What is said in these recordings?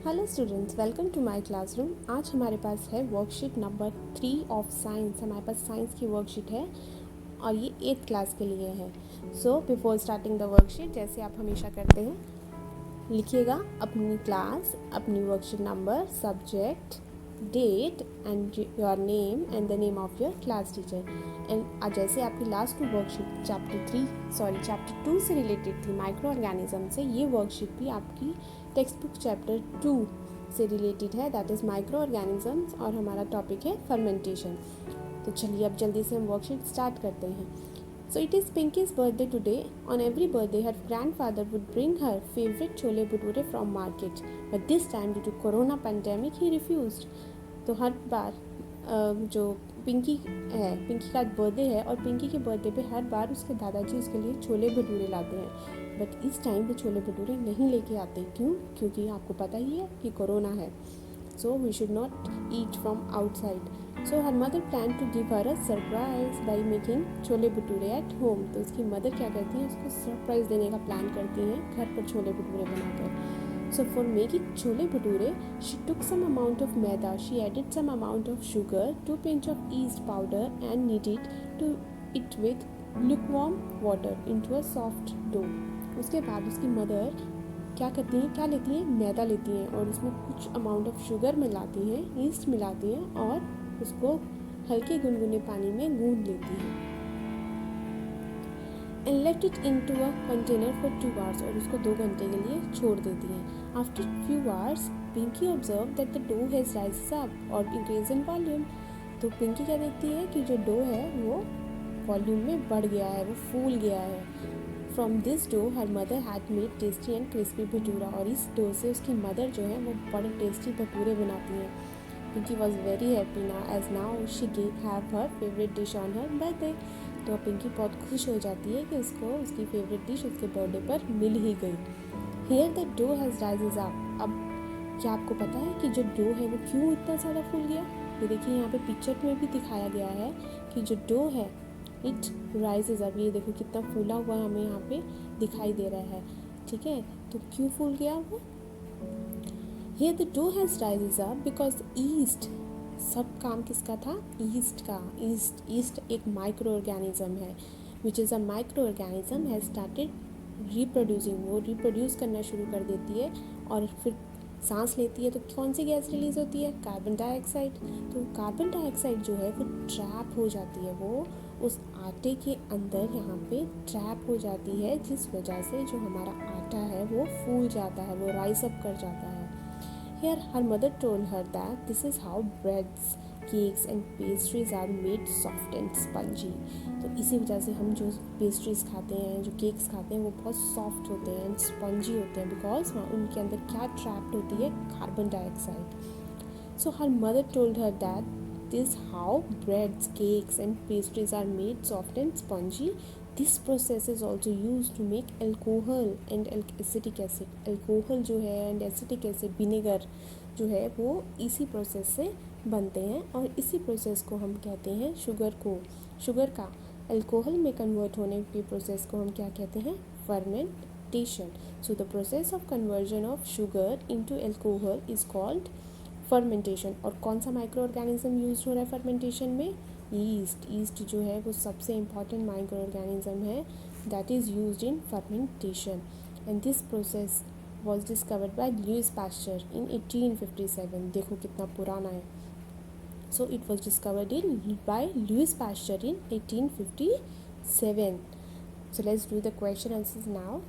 Hello students, welcome to my classroom. आज हमारे पास है वर्कशीट नंबर 3 ऑफ साइंस। हमारे पास साइंस की वर्कशीट है और ये 8th क्लास के लिए है। So before starting the worksheet, जैसे आप हमेशा करते हैं, लिखिएगा अपनी क्लास, अपनी worksheet number, subject, date and your name and the name of your class teacher. And जैसे आपकी लास्ट टू वर्कशीट चैप्टर 2 से रिलेटेड थी, माइक्रो ऑर्गेनिज्म से, ये वर्कशीट भी आपकी टेक्स्ट बुक चैप्टर 2 से रिलेटेड है, दैट इज़ माइक्रो ऑर्गेनिजम्स, और हमारा टॉपिक है फर्मेंटेशन। तो चलिए अब जल्दी से हम वर्कशीट स्टार्ट करते हैं। So it is Pinky's birthday today. On every birthday her grandfather would bring her favourite chole bhature from market, but this time due to corona pandemic he refused. तो हर बार जो पिंकी का बर्थडे है और पिंकी के बर्थडे पे हर बार उसके दादाजी उसके लिए छोले भटूरे लाते हैं, बट इस टाइम पे छोले भटूरे नहीं लेके आते। क्यों? क्योंकि आपको पता ही है कि कोरोना है, so we should not eat from outside. So her mother plan to give her a surprise by making chole bhature at home. तो उसकी मदर क्या करती हैं, उसको सरप्राइज़ देने का प्लान करती हैं, घर पर छोले भटूरे बनाकर। So for making chole bhature, she took some amount of maida, she added some amount of sugar, 2 pinch of yeast powder and kneaded to it with lukewarm water into a soft dough. उसके बाद उसकी mother क्या करती हैं, क्या लेती हैं, मैदा लेती हैं और उसमें कुछ अमाउंट ऑफ शुगर मिलाती हैं, ईस्ट मिलाती हैं और उसको हल्के गुनगुने पानी में गूंद लेती हैं and let it in to a container for 2 hours, और उसको 2 घंटे के लिए छोड़ देती हैं। After few hours Pinky observe that the dough has rise up और इंक्रीज इन वॉल्यूम। तो पिंकी क्या देखती है कि जो डो है वो वॉल्यूम में बढ़ गया है, वो फूल गया है। From this dough her mother had made tasty and crispy bhatura, और इस डो से उसकी मदर जो है वो बड़े टेस्टी भटूरे बनाती हैं। Pinky was very happy now as now she have her favorite dish on her birthday। तो पिंकी बहुत खुश हो जाती है कि उसको उसकी फेवरेट डिश उसके बर्थडे पर मिल ही गई। Here the dough has raises up. अब क्या आपको पता है कि जो डो है वो क्यों इतना ज़्यादा फूल गया? ये देखिए यहाँ पे पिक्चर में भी दिखाया गया है कि जो डो है इट राइजेज अप। ये देखो कितना फूला हुआ हमें यहाँ पे दिखाई दे रहा है, ठीक है। तो क्यों फूल गया वो? Here the dough has rises up because yeast, सब काम किसका था? ईस्ट का। ईस्ट एक माइक्रो ऑर्गेनिज्म है, which is a micro organism has started reproducing. वो रिप्रोड्यूस करना शुरू कर देती है और फिर सांस लेती है तो कौन सी गैस रिलीज़ होती है? Carbon dioxide. तो कार्बन डाइऑक्साइड जो है वो ट्रैप हो जाती है, वो उस आटे के अंदर यहाँ पे ट्रैप हो जाती है, जिस वजह से जो हमारा आटा है वो फूल जाता है, वो राइज अप कर जाता है। Here her mother told her that this is how breads, cakes and pastries are made soft and spongy। तो इसी वजह से हम जो पेस्ट्रीज खाते हैं, जो केक्स खाते हैं, वो बहुत सॉफ्ट होते हैं एंड स्पंजी होते हैं, बिकॉज वहाँ उनके अंदर क्या ट्रैप्ड होती है? Carbon dioxide. So her mother told her that this how breads, cakes and pastries are made soft and spongy। This process is also used to make alcohol and acetic acid। Alcohol जो है and acetic acid, vinegar जो है, वो इसी process से बनते हैं और इसी प्रोसेस को हम कहते हैं शुगर का अल्कोहल में कन्वर्ट होने के प्रोसेस को हम क्या कहते हैं? Fermentation. So the process of conversion of sugar into alcohol is called fermentation. और कौन सा माइक्रो ऑर्गेनिज्म यूज हो रहा है फर्मेंटेशन में? ईस्ट जो है वो सबसे इम्पॉर्टेंट माइक्रो ऑर्गेनिज्म है that is used in fermentation. And this process was discovered by Louis Pasteur in 1857। देखो कितना पुराना है। So it was discovered in by Louis Pasteur in 1857। So let's do the question answers now.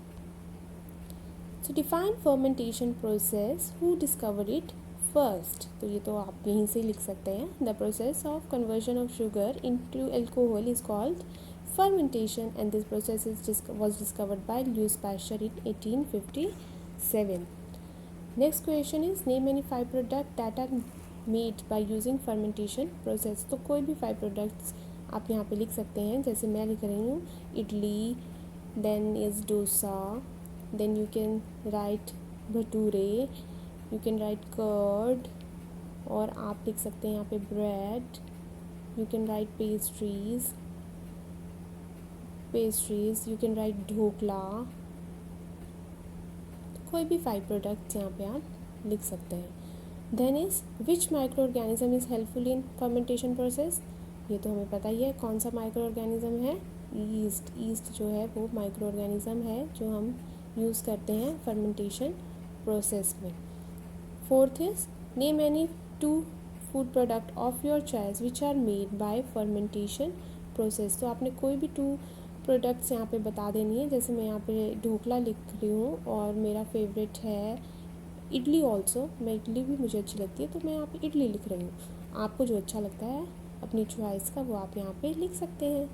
So define fermentation process, who discovered it first? तो ये तो आप यहीं से लिख सकते हैं। The process of conversion of sugar into alcohol is called fermentation and this process was discovered by Louis Pasteur in 1857. Next question is name any 5 products that are made by using fermentation process। तो कोई भी 5 products आप यहाँ पे लिख सकते हैं, जैसे मैं लिख रही हूँ idli, then is dosa, then you can write bhature, you can write curd, और आप लिख सकते हैं यहाँ पे bread, you can write pastries, you can write dhokla. कोई भी 5 प्रोडक्ट्स यहाँ पे आप लिख सकते हैं। Then is which microorganism is helpful in fermentation process, ये तो हमें पता ही है कौन सा माइक्रो ऑर्गेनिज्म है, ईस्ट। ईस्ट जो है वो माइक्रो ऑर्गेनिज्म है जो हम यूज़ करते हैं फर्मेंटेशन प्रोसेस में। Fourth is name any 2 food product of your choice which are made by fermentation process. तो आपने कोई भी 2 प्रोडक्ट्स यहाँ पे बता देनी है। जैसे मैं यहाँ पे ढोकला लिख रही हूँ और मेरा फेवरेट है इडली ऑल्सो, मैं इडली भी मुझे अच्छी लगती है तो मैं यहाँ पे इडली लिख रही हूँ। आपको जो अच्छा लगता है अपनी चॉइस का वो आप यहाँ पे लिख सकते हैं।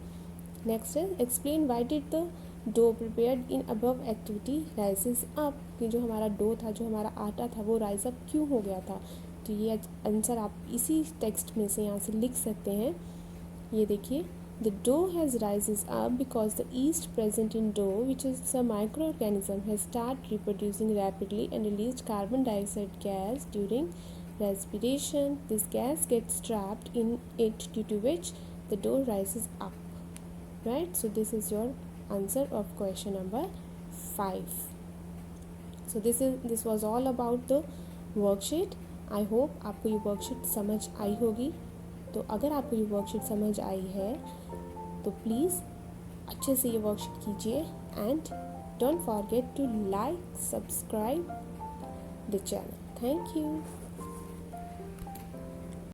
नेक्स्ट है explain why did the dough prepared in above activity rises up, कि जो हमारा डो था, जो हमारा आटा था वो राइज अप क्यों हो गया था। तो ये आंसर आप इसी टेक्स्ट में से यहाँ से लिख सकते हैं। ये देखिए, the dough has rises up because the yeast present in dough, which is a microorganism, has started reproducing rapidly and released carbon dioxide gas during respiration. This gas gets trapped in it, due to which the dough rises up. Right? So this is your answer of question number 5. So this was all about the worksheet. I hope आपको ये worksheet समझ आई होगी। तो अगर आपको ये worksheet समझ आई है तो प्लीज़ अच्छे से ये वर्कशीट कीजिए and don't forget to like subscribe the channel. Thank you.